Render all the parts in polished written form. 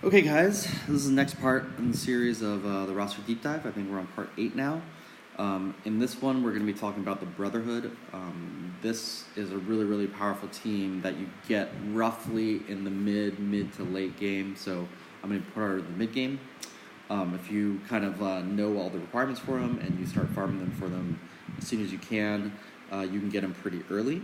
Okay guys, this is the next part in the series of the roster deep dive. I think we're on part 8 now. In this one, we're going to be talking about the Brotherhood. This is a really powerful team that you get roughly in the mid to late game. So I'm going to put her in the mid game. If you kind of know all the requirements for them and you start farming them for them as soon as you can get them pretty early.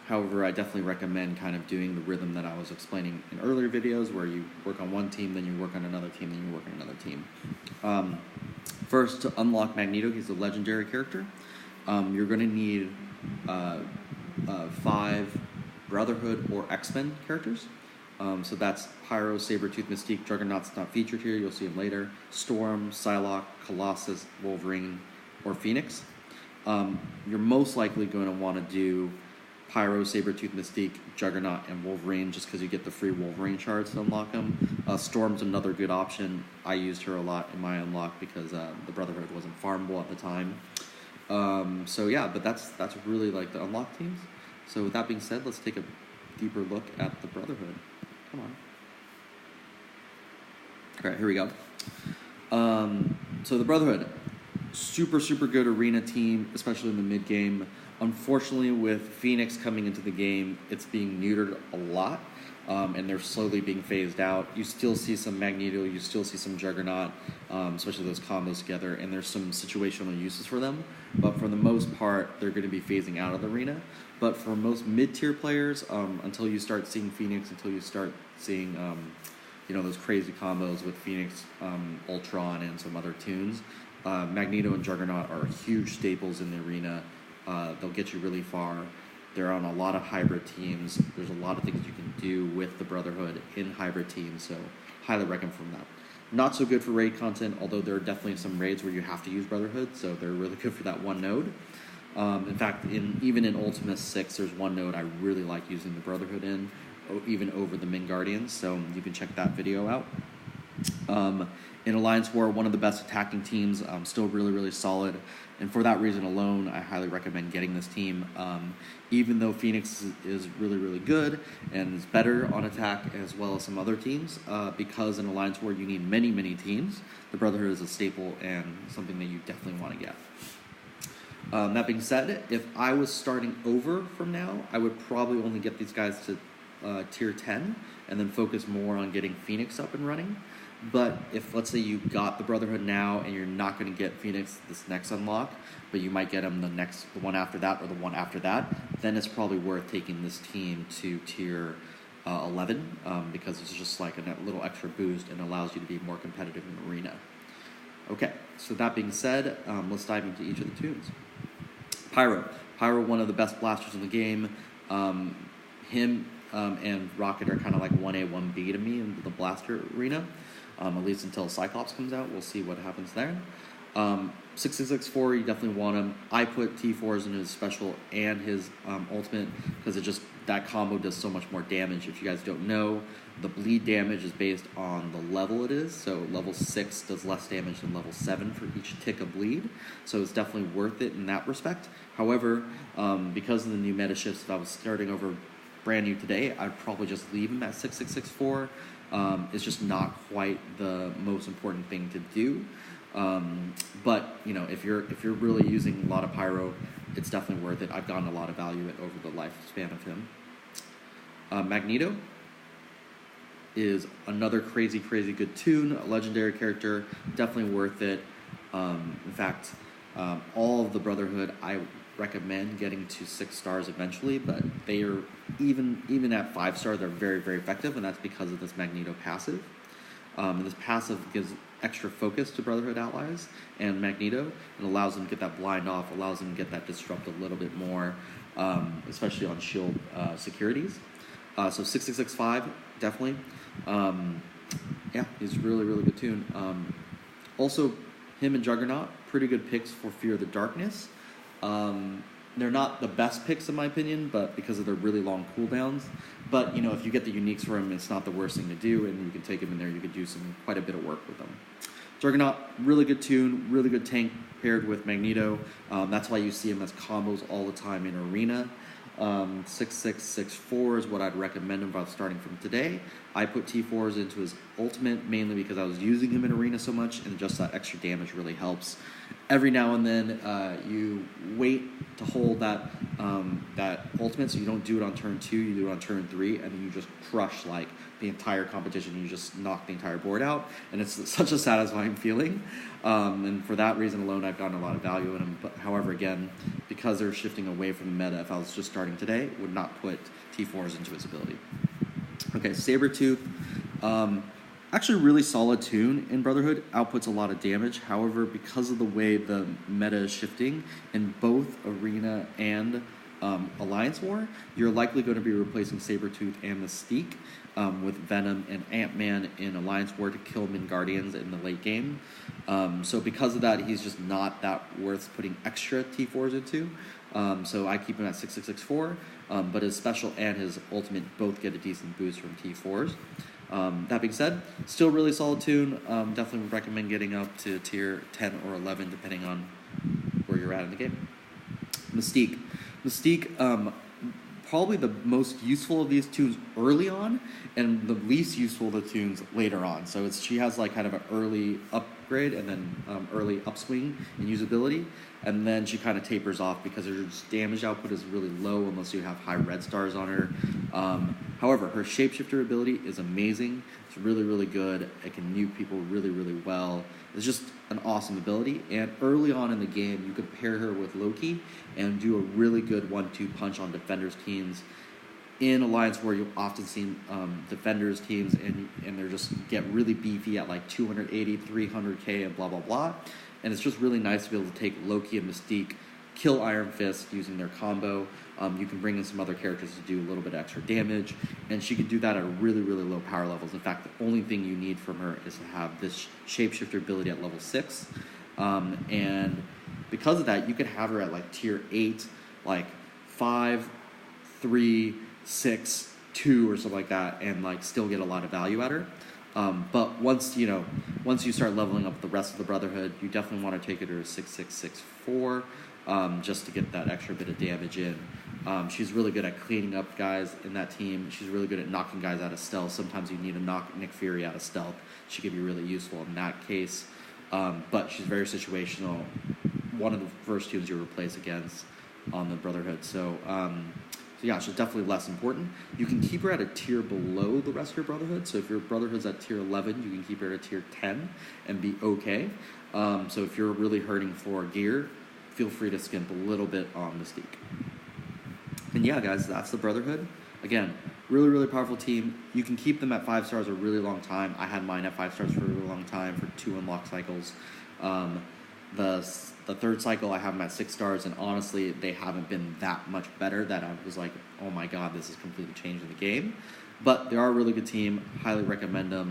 However, I definitely recommend kind of doing the rhythm that I was explaining in earlier videos where you work on one team, then you work on another team, then you work on another team. First, to unlock Magneto, he's a legendary character. You're going to need 5 Brotherhood or X-Men characters. So that's Pyro, Sabertooth, Mystique, Juggernaut's not featured here, you'll see him later. Storm, Psylocke, Colossus, Wolverine, or Phoenix. You're most likely going to want to do Pyro, Sabertooth, Mystique, Juggernaut, and Wolverine just because you get the free Wolverine shards to unlock them. Storm's another good option. I used her a lot in my unlock because the Brotherhood wasn't farmable at the time. So yeah, but that's really like the unlock teams. So with that being said, let's take a deeper look at the Brotherhood. Come on. Alright, here we go. So the Brotherhood, super good arena team, especially in the mid game. Unfortunately, with Phoenix coming into the game, it's being neutered a lot, and they're slowly being phased out. You still see some Magneto, you still see some Juggernaut, especially those combos together, and there's some situational uses for them. But for the most part, they're going to be phasing out of the arena. But for most mid-tier players, until you start seeing Phoenix, until you start seeing those crazy combos with Phoenix, Ultron, and some other Toons, Magneto and Juggernaut are huge staples in the arena. They'll get you really far. They're on a lot of hybrid teams. There's a lot of things you can do with the Brotherhood in hybrid teams, so highly recommend from that. Not so good for raid content, although there are definitely some raids where you have to use Brotherhood, so they're really good for that one node. In fact, even in Ultima 6, there's one node I really like using the Brotherhood in, even over the Min Guardians, so you can check that video out. In Alliance War, one of the best attacking teams, still really solid. And for that reason alone, I highly recommend getting this team. Even though Phoenix is really good and is better on attack as well as some other teams, because in Alliance War you need many teams, the Brotherhood is a staple and something that you definitely want to get. That being said, if I was starting over from now, I would probably only get these guys to tier 10 and then focus more on getting Phoenix up and running. But if, let's say, you got the Brotherhood now and you're not going to get Phoenix this next unlock, but you might get him the one after that or the one after that, then it's probably worth taking this team to tier 11 because it's just like a little extra boost and allows you to be more competitive in the arena. Okay, so that being said, let's dive into each of the Toons. Pyro, one of the best blasters in the game. Him and Rocket are kind of like 1A, 1B to me in the blaster arena. At least until Cyclops comes out. We'll see what happens there. 6664, you definitely want him. I put T4s in his special and his ultimate because that combo does so much more damage. If you guys don't know, the bleed damage is based on the level it is. So level 6 does less damage than level 7 for each tick of bleed. So it's definitely worth it in that respect. However, because of the new meta shifts, if I was starting over brand new today, I'd probably just leave him at 6664. It's just not quite the most important thing to do. But if you're really using a lot of Pyro, it's definitely worth it. I've gotten a lot of value over the lifespan of him. Magneto is another crazy good Toon, a legendary character, definitely worth it. In fact, all of the Brotherhood I recommend getting to 6 stars eventually, but they are even at 5 stars, they're very effective, and that's because of this Magneto passive. And this passive gives extra focus to Brotherhood allies and Magneto, and allows them to get that blind off, allows them to get that disrupt a little bit more, especially on shield securities. So 6665, definitely. Yeah, he's really good Toon. Also, him and Juggernaut, pretty good picks for Fear of the Darkness. They're not the best picks in my opinion, but because of their really long cooldowns. But if you get the uniques for him, it's not the worst thing to do, and you can take him in there. You could do quite a bit of work with them. Juggernaut, really good Toon, really good tank paired with Magneto. That's why you see him as combos all the time in arena. 6664 is what I'd recommend him about starting from today. I put T4s into his ultimate mainly because I was using him in Arena so much, and just that extra damage really helps. Every now and then, you wait to hold that ultimate, so you don't do it on turn 2, you do it on turn 3, and then you just crush like the entire competition. You just knock the entire board out, and it's such a satisfying feeling. And for that reason alone, I've gotten a lot of value in him. But however, again, because they're shifting away from the meta, if I was just starting today, would not put T4s into his ability. Okay, Sabertooth. Actually really solid Toon in Brotherhood, outputs a lot of damage. However, because of the way the meta is shifting in both Arena and Alliance War, you're likely going to be replacing Sabertooth and Mystique with Venom and Ant-Man in Alliance War to kill Min Guardians in the late game. So because of that, he's just not that worth putting extra T4s into. So I keep him at 6664, but his special and his ultimate both get a decent boost from T4s. That being said, still really solid Toon. Definitely would recommend getting up to tier 10 or 11 depending on where you're at in the game. Mystique. Probably the most useful of these Toons early on, and the least useful of the Toons later on. So she has like kind of an early upgrade and then early upswing in usability, and then she kind of tapers off because her damage output is really low unless you have high red stars on her. However, her shapeshifter ability is amazing. It's really, really good. It can nuke people really, really well. It's just an awesome ability. And early on in the game, you could pair her with Loki and do a really good 1-2 punch on defenders teams. In Alliance War, you'll often see defenders teams and they're just get really beefy at like 280, 300k and blah, blah, blah. And it's just really nice to be able to take Loki and Mystique, kill Iron Fist using their combo. You can bring in some other characters to do a little bit of extra damage, and she can do that at really, really low power levels. In fact, the only thing you need from her is to have this shapeshifter ability at level 6. And because of that, you could have her at like tier 8, like 5, 3, 6, 2, or something like that, and like still get a lot of value at her. But once you start leveling up the rest of the Brotherhood, you definitely want to take it to 6664 just to get that extra bit of damage in. She's really good at cleaning up guys in that team. She's really good at knocking guys out of stealth. Sometimes you need to knock Nick Fury out of stealth. She could be really useful in that case. But she's very situational. One of the first Toons you replace against on the Brotherhood. So yeah, she's definitely less important. You can keep her at a tier below the rest of your Brotherhood. So if your Brotherhood's at tier 11, you can keep her at a tier 10 and be okay. So if you're really hurting for gear, feel free to skimp a little bit on Mystique. And yeah, guys, that's the Brotherhood. Again, really, really powerful team. You can keep them at 5 stars a really long time. I had mine at 5 stars for a really long time for 2 unlock cycles. The third cycle, I have them at 6 stars, and honestly, they haven't been that much better that I was like, oh my god, this is completely changing the game. But they are a really good team. Highly recommend them.